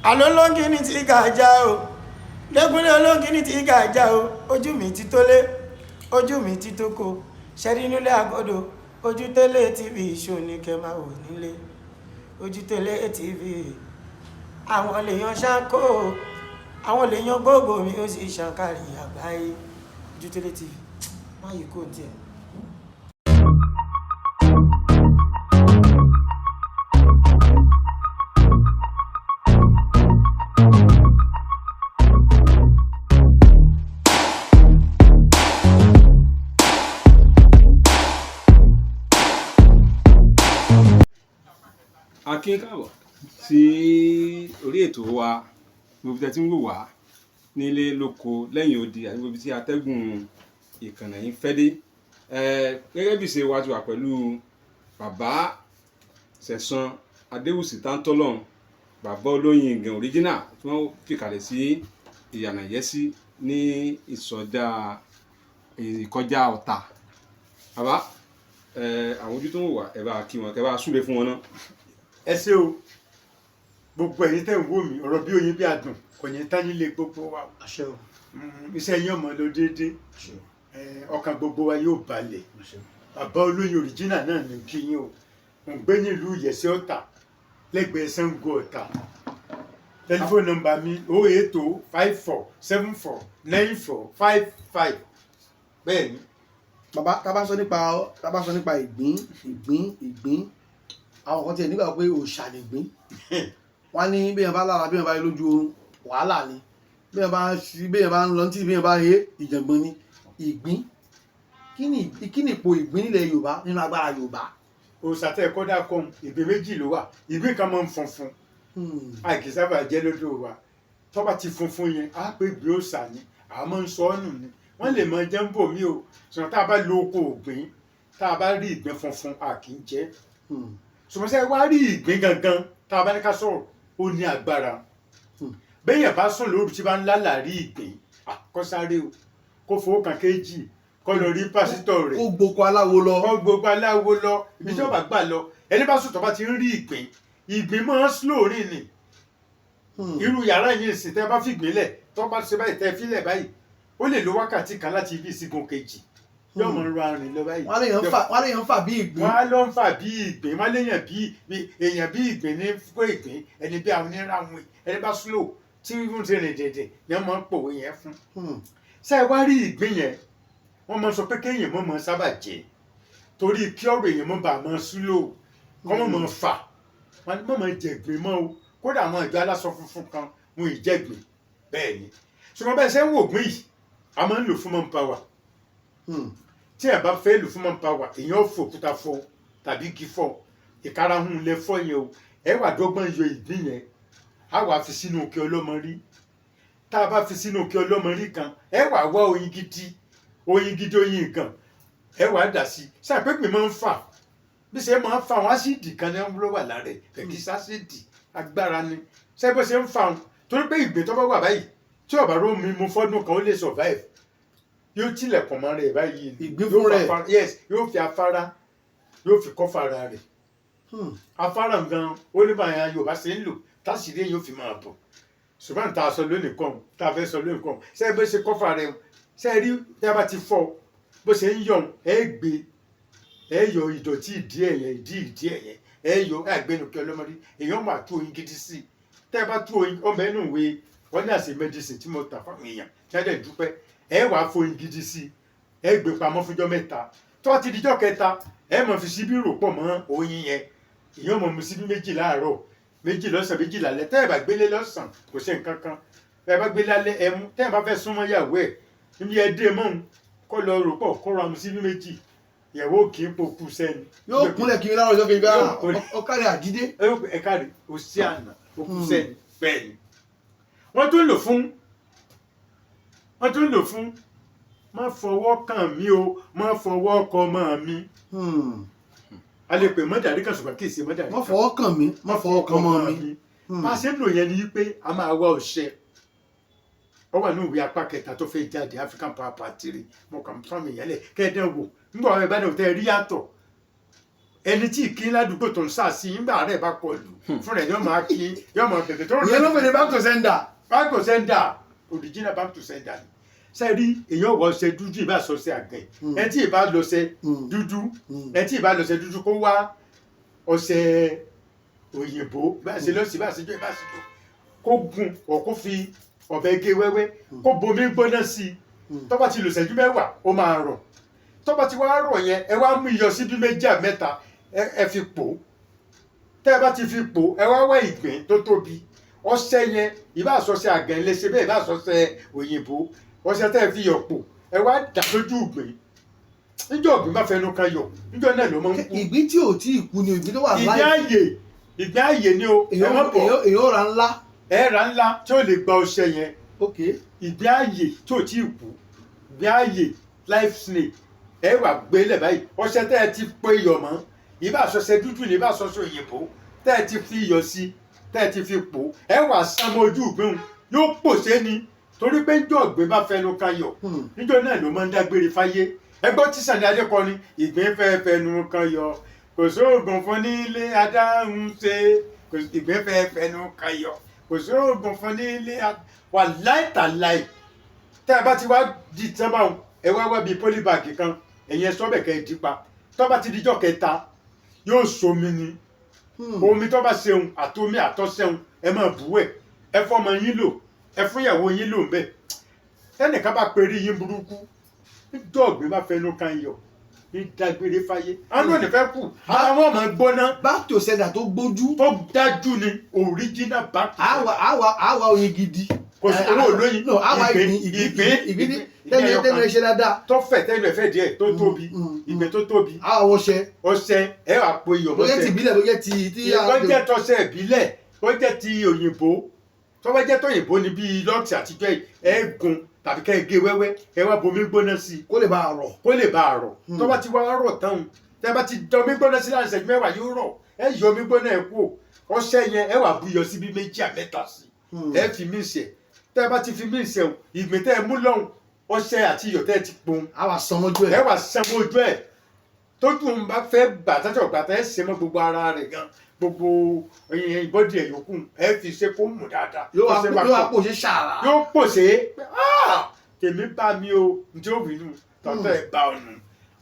àlọ́ lóńgì ní ti gàjà o lẹ́gúnlé olóńgì ní ti gàjà o ojú mi ti tólé ojú mi ti tóko ṣẹ́rí nílé àgọ́dọ̀ ojú tẹ́lẹ̀ tv ṣó ní kẹ́ máa wò nílé ojú tẹ́lẹ̀ tv àwọn lèèyàn ṣáńkó àwọn lèèyàn gbogbo mi ó sì ṣàǹkàrí àgbáyé ojú tẹ́lẹ̀ tv má yìí kò tiẹ̀. Akín káàbọ̀ sí orí ètò wa gbogbo tẹ́ tí ń wò wá nílé lóko lẹ́yìn odi àti gbogbo tí atẹ́gùn ìkànnì yìí fẹ́ dé gẹ́gẹ́ bí ṣe wájú wà pẹ̀lú bàbá Sẹ̀san Adéwùsì Tántọ́lọ́run Baba Oloyin gan original tí wọ́n fìkàlẹ̀ sí ìyànà yẹ́sí ní ìsọdá ìkọjá ọ̀tà bàbá àwọn ojú tó ń wò wá ẹ bá kí wọn kẹ bá súre fún wọn náà. Ẹ ṣé o gbogbo ẹ̀yin tẹ́ ń wò mí ọ̀rọ̀ bí oyin bí àdùn kò ní tán nílé gbogbo wa àṣẹ o iṣẹ́ yín ọmọ ló déédéé ọkàn gbogbo wa yóò balẹ̀ Baba Oloyin original náà ní kí yín o mo gbé nílùú Ìyẹ̀sí Ọ̀tà lẹ́gbẹ̀ẹ́ Ṣàngó Ọ̀tà tẹlifóònù nọ́mbà mi 08054749455 bẹ́ẹ̀ ni. bàbá tá bá sọ nípa ìgbín àwọn kan tiẹ̀ nígbà pé òòṣà nìgbín wọ́n ní bí yẹn bá lára bí yẹn bá yẹ lójú oorun wàhálà ni bí yẹn bá ń lọ tí bí yẹn bá yé ìjàngbọ̀n ni ìgbín kí ni ipò ìgbín nílẹ̀ Yorùbá nínú agbára Yorùbá. òòṣà tẹ ẹ̀kọ́ dà kọ́ ìgbín méjì ló wà ìgbín kan máa ń funfun àìkí sábà jẹ́ lódò wa tó bá ti funfun yẹn á pé ìgbín òòṣà ni àwọn máa ń sọ ọ́ nù ni wọ́n lè máa jẹ́ ń bò mí o ṣùgbọ́n tá a bá lo oko ògbín tá a bá rí ìgbín funfun a kì í jẹ ṣùgbọ́n sẹ́ wá rí ìgbín gangan tá a bá ní ká sọ̀rọ̀ ó ní agbára béèyàn bá sùn lóru tí bá ń lálàá rí ìgbín kó sáré o kó fowó kan kéjì kó lọ rí pásítọ̀ rẹ̀ kó gboko aláwo lọ ibi tí wọ́n bá gbà lọ ẹni bá sùn tó bá ti ń rí ìgbín máa ń slow rìn ni irú yàrá yìí sì tẹ́ bá fi ìgbín lẹ̀ tó bá ṣe báyìí tẹ́ fílẹ̀ báyìí ó lè lo wákàtí kan láti ibi ìsìnkú kejì yóò mọ ro arìn lọ báyìí. wọ́n lè yàn fà bí ìgbín. wọ́n á lọ ń fà bí ìgbín wọ́n lè yàn bí èèyàn bí ìgbín ní fún ìgbín ẹni bí àwọn oníràwìn ẹni bá slow tí wọ́n ti rìn dẹ̀dẹ̀ ni wọ́n máa ń pòwe yẹn fún. ṣé ẹ wá rí ìgbín yẹn wọ́n máa sọ pé kéèyàn mọ̀ sábà jẹ́ torí kí ọ̀rọ̀ èèyàn mọ̀ bá máa slow kọ́ mọ̀ fà wọ́n ní mọ̀ jẹ ìgbín mọ́ o kódà àwọn ìjọ aláṣọ funfun kan wọn ì jẹ ìgbín bẹ́ẹ̀ ni ṣùgbọ́n bẹ́ẹ̀ ṣe ń wò gbín yìí a máa ń lò fún manpower tí ẹ bá fẹ́ lò fún manpower èèyàn fò òkúta fọ́ tàbí igi fọ́ ìkarahun lẹ fọ́ yẹn o ẹ wà dọ́gbọ́n yọ ìgbín yẹn á wà fi sínú òkè ọlọ́mọ rí tá a bá fi sínú òkè ọlọ́mọ rí kan ẹ wà wá oyin gidi oyin kan ẹ wà dà sí sàpẹ́pẹ́ máa ń fà bí ṣe máa ń fà wọn ásíìdì kan ní ló wà lára ẹ kẹ̀kí sásíìdì agbára ni ṣé bó ṣe ń fà wọn torí pé ìgbín tó bá wà báyìí tí ọ̀bà ró mi mú fọ́dún kan ó lè survive yóò tilẹ̀kùn mọ́ rẹ̀ báyìí ìgbín fún rẹ̀ yes yóò fi afárá yóò fi kọ́ fara rẹ̀ afárá gan ó ní báyà Yorùbá ṣe ń lò táṣìírí yóò fi máa bọ̀ ṣùgbọ́n tá a sọ lónìí kan tá a fẹ́ sọ lónìí kan ṣé bó ṣe kọ́ fara rẹ̀ ṣé rí bí a bá ti fọ́ bó ṣe ń yọ̀ ẹ yọ ìdọ̀tí ìdí ẹ̀yẹn ẹ yọ àgbẹ̀nù kí ọlọ́mọdé èèyàn máa tú oyin gidi sí i tẹ́ ẹ bá tú oyin ọmọ ẹnu ìwé wọ́n ní àṣẹ medicine tí mo tà fáwọn èèyàn tí wọ́n dẹ̀ dúpẹ́ ẹ wàá foyin gidi sí ẹ gbé pamọ́ fúnjọ́ mẹ́ta tó ti dijọ́ kẹta ẹ mọ̀ fi síbí rò pọ̀ mọ́ oyin yẹn èèyàn mọ̀ mu síbí méjì láàárọ̀ méjì lọ́sàn méjì lálẹ́ tẹ́ ẹ bá gbélé lọ́sàn kò sí nǹkan kan tẹ́ ẹ bá gbélé alẹ́ ẹ mú tẹ́ ẹ bá fẹ́ súnmọ́ yàwó ẹ̀ níbi ẹ dé mọ́ kó lọ rò pọ̀ kó ra mu síbí méjì ìyàwó kì í pokú sẹ́ni. yóò kúnlẹ̀ kí n láwọn ìjọba ìgbà ọkàrẹ̀ àjídé. ẹ káre o sí àná pokú sẹ́ni bẹ́ẹ̀ ni wọ́n tún lò fún má fọwọ́ kàn mí o má fọwọ́ kọ ọmọ mi. a lè pè mọ́dàrí kan ṣùgbọ́n kì í ṣe mọ́dàrí kan. má fọwọ́ kàn mí má fọwọ́ kàn ọmọ mi. bá a ṣe ń lò yẹn ni pé a máa wá ọṣẹ ó wà ní ìwé apá kẹta tó fẹ́ jáde African Power Party mo kàn fún mi ìyálẹ̀ kẹ́ẹ̀dẹ́ wò nígbà wọn bá dẹ̀ tẹ́ rí yàtọ̀ ẹni tí ìkín ládùúgbò tó ń sà sí nígbà rẹ̀ bá kọlù fún rẹ̀ yóò máa kí yóò máa bẹ̀bẹ̀ tó ìyẹn ló fi ní back to sender. back to sender original back to sender ni sẹ́ẹ̀rí èèyàn wọ ọṣẹ dúdú ìbá sọṣẹ àgbẹ̀ ẹ tí ìbá lọṣẹ dúdú ẹ tí ìbá lọṣẹ dúdú kó wá ọṣẹ òyìnbó bá ṣe lọ́sí bá ṣe jọ ìbá ṣe jọ kó gun ọ̀ kó fi ọ̀bẹ gé wẹ́wẹ́ kó bomi gbóná sí i tó bá ti lò ṣẹ́jú mẹ́wàá ó máa rọ̀ tó bá ti wá rọ̀ yẹn ẹ wá mú iyọ̀ síbí méjì àmẹ́ta ẹ fi pò tẹ́ ẹ bá ti fi pò ẹ wá wá ìgbín tó tóbi ọṣẹ yẹn ìbá sọṣẹ àgbẹ̀ ńlẹ́ṣẹ̀ bẹ́ẹ̀ ìbá sọṣẹ òyìnbó ọṣẹ tẹ́ ẹ fi yọ̀ pò ẹ wá dà lójú ìgbín níjọ́ ìgbín bá fẹnu kan yọ̀ níjọ́ náà ló máa ń kú. ìgbín tí ò tí ì kú ni ìgbín tó wà láì ìgbín ààyè ni o ẹ má bọ̀ èèyàn ra ńlá. ẹ ra ńlá tí ó lè gba ọṣẹ yẹn ìgbín ààyè tí ò tí ì kú ìgbín ààyè life snake ẹ wà gbélé báyìí ọṣẹ tẹ́ ẹ ti pé iyọ̀ mọ́ ìbá sọṣẹ dúdú ni ìbá sọṣẹ òyìnbó tẹ́ ẹ ti fi iyọ̀ sí tẹ́ ẹ ti fi pò ẹ wà sánmọ́ ojú ìgbín yóò pòṣé ni torí pé njọ́ ìgbín bá fẹnu kan yọ̀ níjọ́ náà ló máa ń dágbére fáyé ẹgbọ́n tí Sàní Adé kọ ni ìgbín fẹ́ fẹnu kan yọ̀ kò sóògùn fún nílé adáhùn ṣe ìgbín fẹ́ fẹnu kan yọ̀ kò sóògùn fún nílé wà láìtàláì tẹ́ ẹ bá ti wá di sábà ẹ wá bíi pólíbàgì kan ẹ̀yẹn sọ́bẹ̀ kẹ́ ẹ dípa tó bá ti dijọ́ kẹta yóò somi ni omi tó bá ṣeun àtomi àtọ́sẹ́un ẹ máa bù ẹ̀ ẹ fọmọ yín lò ẹ fún ìyàwó yín lò ń bẹ̀ ẹnìkan bá perí yín burúkú níjọ́ ọ̀gbìn bá fẹnu kan yọ̀ ní dágbére fáyé àwọn ò ní fẹ́ kù àwọn ọmọ gbóná. back to sender tó gbójú. tó dájú ni original back to sender. àwa oyin gidi. kò sí owó olóyin ìgbín tẹ́lẹ̀ ṣe dáadáa. tó fẹ̀ tẹ́lẹ̀ fẹ́ díẹ̀ tó tóbi ìgbín tó tóbi. àwọn ọṣẹ ẹ wà po iyọ̀ mọ́ṣẹ́. bó jẹ́ ti ìbílẹ̀ bó jẹ́ ti. bó jẹ́ tọ́ṣẹ ìbílẹ̀ bó jẹ́ ti òyìnbó tó bá jẹ́ tóyìnbó ni bíi lọ́ọ̀tì àtijọ́ ẹ gun tàbí kẹ́ ẹ gé wẹ́wẹ́ ẹ wá bomi gbóná sí i. kó lè bá a rọ̀. kó lè bá a rọ̀ tó bá ti wá rọ̀ tán tẹ́ bá ti dán omi gbóná sí láàrin ìṣẹ́jú mẹ́wàá yóò rọ̀ ẹ yọ omi gbóná ẹ kú ọṣẹ yẹn ẹ wà buyọ̀ síbi méjì àmẹ́ta sí ẹ fi mí ṣe tẹ́ bá ti fi mí ṣe ìgbín tẹ́ ẹ mú lọ́hùn ọṣẹ àti iyọ̀ tẹ́ ẹ ti pon. a wà sàn mọ́jú ẹ̀. ẹ wà sàn mọ́jú ẹ̀ tójú ń bá fẹ́ gbàtàtọ̀ gbàtà ẹ ṣe mọ́ gbogbo ara rẹ̀ gan gbogbo ìbọ́dì ẹ̀ yòókù ẹ fi ṣe kó mú dáadáa. yóò wá pòṣe ṣàrà. yóò pòṣe tèmi bá mi o njẹ́ òbí nù tọ́tọ́ ẹ̀ bá ọ̀nù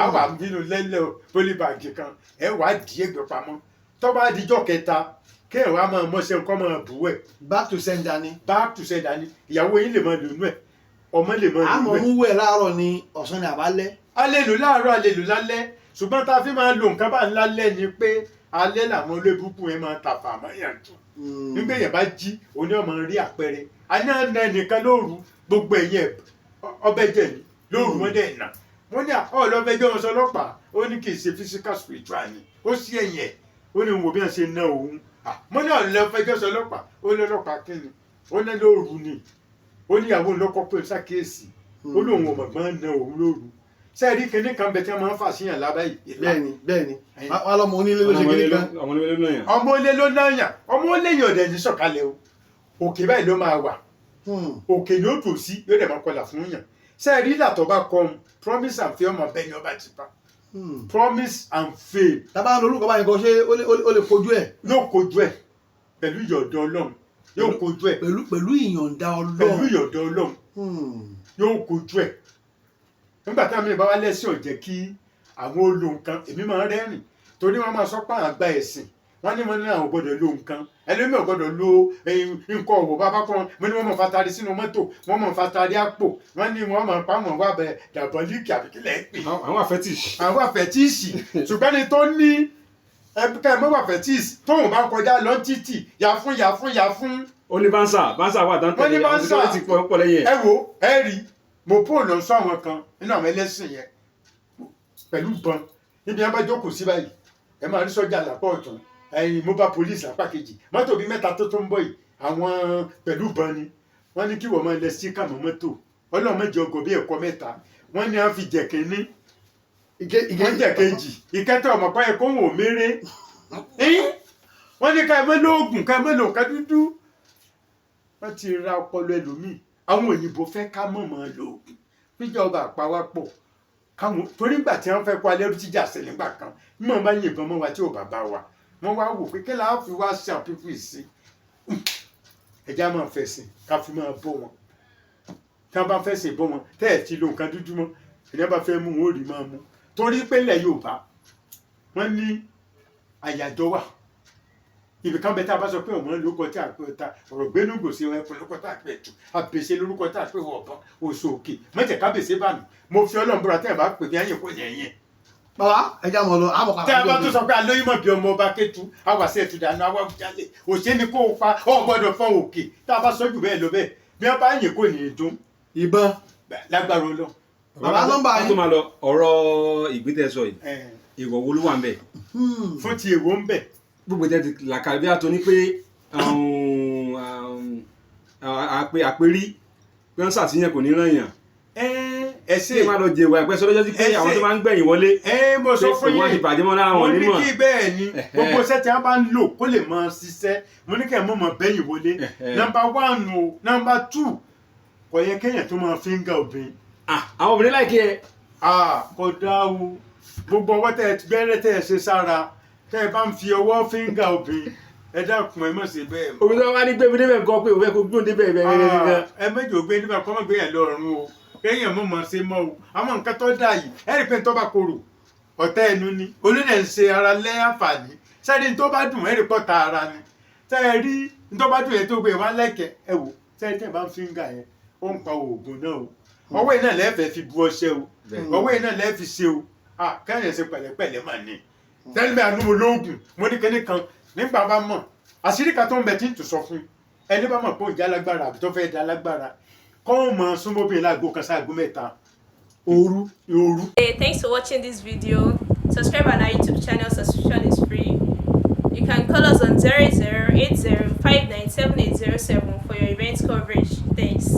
àwa bínú lẹ́lẹ̀ pólíbàgì kan ẹ wà á di ẹgbẹ́ pamọ́ tó bá dijọ́ kẹta kéèyàn wá máa mọ́ṣẹ́ nǹkan máa bù ẹ̀. back to sender ni. back to sender ni ìyàwó yín lè máa lò nú ẹ̀ ọmọ lè máa lò nú ẹ̀. àmọ́ mú wẹ̀ láàárọ̀ ni ọ̀sán ni àbálẹ́. alẹ́ lò láàárọ̀ alẹ́ lò lálẹ́ ṣùgbọ́n tá a fi máa lo nǹkan bá ń lálẹ́ ni pé alẹ́ làwọn olóògùn yẹn máa tàfà àmọ́ yàn tó nígbà yẹn bá jí oní ọmọ rí àpẹẹrẹ àná ẹnìkan lóru gbogbo ẹ̀yìn ọbẹ̀ jẹ̀ ní lóru wọn dẹ̀ nà wọ́n ní ọlọ́fẹ́jọ́ wọn sọ ọlọ́pàá ó ní kì í ṣe physical spiritual ni ó sí ẹ̀yìn ẹ̀ ó ní wo bí wọ́n ṣe ná òun mo ní ọlọ́fẹ́jọ́ sọ ọlọ́pàá ó ní ọlọ́pàá kí ni ó ní lóru ni ó ní ìyàwó ńlọ́kọ́ pé ṣàkíyèsí ó lóun ò mọ̀gbọ́n ná òun lóru sẹ́ẹ̀rí kìnní kan bẹ̀ tí wọ́n máa ń fà síyàn lábẹ́ yìí. bẹ́ẹ̀ni wọn lọmọ onílé ló ṣe kìnní kan. ọmọ onílé ló yàn. ọmọ onílé ló náyàn ọmọ onílé ọ̀dẹ̀ ní sọ̀kalẹ̀ o òkè báyìí ló máa wà òkè ni ó tò sí yóò dẹ̀ máa kọlà fún yàn sẹ́ẹ̀rí ìlàtọ̀ bá kọ́ promise and fail ọmọ bẹ́ẹ̀ ni ọba ti pa promise and fail. tábà ń lo olùkọ́ báyìí kan ṣé ó lè kojú ẹ̀. yóò kojú ẹ̀ pẹ̀lú ìyọ̀ǹda Ọlọ́run yóò kojú ẹ̀ pẹ̀lú ìyọ̀ǹda Ọlọ́run pẹ̀lú ìyọ̀ǹda Ọlọ́run yóò kojú ẹ̀ nígbà táwọn mi bá wá lẹ́sìn ò jẹ́ kí àwọn ó lo nǹkan èmi máa ń rẹ́rìn torí wọ́n máa sọ pé àwọn àgbà ẹ̀sìn wọ́n ní wọ́n ní àwọn gbọ́dọ̀ lo nǹkan ẹlẹ́mìí ò gbọ́dọ̀ lo nǹkan ọ̀wọ̀ bàbá kan wọ́n ní wọ́n máa fatari sínú mọ́tò wọ́n máa fatari àpò wọ́n ní wọ́n máa pa wọ́n wá bẹ dàbọ̀líkì àbíkílẹ̀ pè. àwọn àfẹ́tìsì. àwọn àfẹ́tìsì ṣùgbọ́n ní tó ní ẹ̀ka ẹ̀mọ́ àfẹ́tìsì tóun bá kọjá lọ títì yà fún. ó ní bánsà wà tán tẹ̀lé àwọn tí wọ́n ti pọ̀ lẹ́yìn ẹ̀. ẹ wo ẹ rí mo pò lọ sọ àwọn kan nínú àwọn ẹlẹ́sìn yẹn pẹ̀lú bọn níbi wọn bá jókòó sí báyìí ẹ máa rí sọ́jà lápá ọ̀tún ẹ̀yìn mobile police lápá kejì mọ́tò bíi mẹ́ta tó ń bọ̀ yìí àwọn pẹ̀lú bọn ni wọ́n ní kí wọ́n máa lẹ síkà mọ́ mọ́tò ọlọ́run mẹ́jọ ọgọ́ bí ẹ̀kọ́ mẹ́ta wọ́n ní wọ́n fi jẹ̀kẹ́ ní wọ́n jẹ̀kejì ìkẹtẹ ọmọ pa ẹ̀kọ́ wọn ò méré wọ́n ní ká ẹ mọ́ lóògùn ká ẹ mọ́ lòǹkà dúdú wọ́n ti ra ọpọlọ ẹlòmíì àwọn òyìnbó fẹ́ ká mọ̀mọ́ lóògùn níjọba àpawápọ̀ káwọn torí ìgbà tí wọ́n fẹ́ kó alẹ́rú tíjà ṣẹlẹ̀ nígbà kan mímọ́ bá yìnbọn mọ́ wa tí ò bàbá wa wọ́n wá wò pé kí láà fi wá ṣe àwọn pípì sí ẹja máa fẹ̀sìn ká fi máa bọ́ wọn tí wọ́n bá fẹ̀sìn bọ́ wọn tẹ́ ẹ̀ ti lo nǹkan dúdú mọ́ ìyẹn bá fẹ́ mú wọn ò rí máa mú torí pé ilẹ̀ Yorùbá wọ́n ní àyájọ́ wà ibì kan bẹ tá a bá sọ pé ọmọ lórúkọ tí a pè ta ọ̀rọ̀ gbénúgbò sí ẹkùn lórúkọ tá a pè tù àbèsè lórúkọ tá a pè wọ ọ̀bọ̀n oṣù òkè mọ̀jẹ̀ kábèsè bá mi mo fi Ọlọ́run búra tẹ́ ẹ̀ bá pè mí ayé kò yẹn yẹn. bàbá ẹja mọ̀ lọ àmọ̀ kàkà. tẹ́ ẹ bá tó sọ pé alóyúnmọ̀ bí ọmọ ọba kẹtù awàsí ẹ̀tù dànù awàjálẹ̀ òṣèlú kó o pa ọ gbọ́dọ̀ fọ́n òkè tá a bá sọ jù bẹ́ẹ̀ lọ bẹ́ẹ̀ bí wọ́n bá yìn kò ní í dún. ìbọn lágbára Ọlọ́run. bàbá nọ́mbà yín. tó máa lọ ọ̀rọ̀ ìgbésẹ̀ sọ yìí Eh. ìwọ̀ wo ló wà ń bẹ̀. fún ti èwo ń bẹ̀. gbogbo ìtẹ́ ti làkàrí bí a tó ní pé àpérí pé wọ́n ṣàtìyàn kò ní ràn yàn. ẹ ṣe kí n máa lọ jẹ̀wọ̀ àìpẹ́ sọ lọ́jọ́ sí pé àwọn tó máa ń gbẹ̀yìn wọlé. mo sọ fún yín wọ́n ti bàjẹ́ mọ́ lára wọn nímọ̀. mo ní kí bẹ́ẹ̀ ni gbogbo iṣẹ́ tí wọ́n bá ń lò kó lè máa ṣiṣẹ́ mo ní kí ẹ̀ mọ̀ mọ̀ bẹ́yìn wọlé. nọ́mbà 1 o nọ́mbà 2 kò yẹ kéèyàn tó máa fíńgà obìnrin. àwọn obìnrin láìkí ẹ. kò dáa o gbogbo ọwọ́ tẹ́ ẹ bẹ́rẹ̀ tẹ́ ẹ ṣe sára tẹ́ ẹ bá ń fi ọwọ́ fíńgà obìnrin ẹ dákun ẹ mọ̀ sí bẹ́ẹ̀ mọ́. òbí tó wá ní gbé mi débẹ̀ nǹkan pé òwe kò gbóhùn débẹ̀ bẹ́ẹ̀. ẹ méjì ò gbé níbẹ̀ kọ́ mọ̀ gbé yẹn lọ́rùn o kéèyàn mọ̀ mọ̀ ṣe mọ́ o àwọn nǹkan tó dà yìí ẹ rí i pé tó bá korò ọ̀tá ẹnu ni olóyè ń ṣe ara lẹ́ àǹfààní sẹ́ni tó bá dùn ẹ rí pọ́ta ara ni tẹ́ ẹ rí tó bá dùn yẹn tó gbé wá lẹ́kẹ̀ẹ́ ẹ wò sẹ́ni tẹ́ ẹ bá ń fíńgà yẹn ó ń pa oògùn náà o ọwọ́ iná lẹ́ẹ̀fẹ́ fi bu ọṣẹ o ọwọ́ iná lẹ́ẹ̀ fi ṣe o kẹ́hìn ṣe pẹ̀lẹ́pẹ̀lẹ́ mà ní tẹ́lẹ̀ àánú mo lóògùn mo ní kíní kan nígbà bá mọ̀ àṣírí kan tó ń bẹ tí ń tù sọ fún ẹni bá mọ̀ pé òun jẹ́ alágbára àbí tó fẹ́ di alágbára kọ́ ọ́ mọ súnmọ́bìnrin láago kan sáago mẹ́ta òru. Hey, thanks for watching this video. Subscribe on our YouTube channel. Subscription is free. You can call us on 0080597807 for your event coverage. Thanks.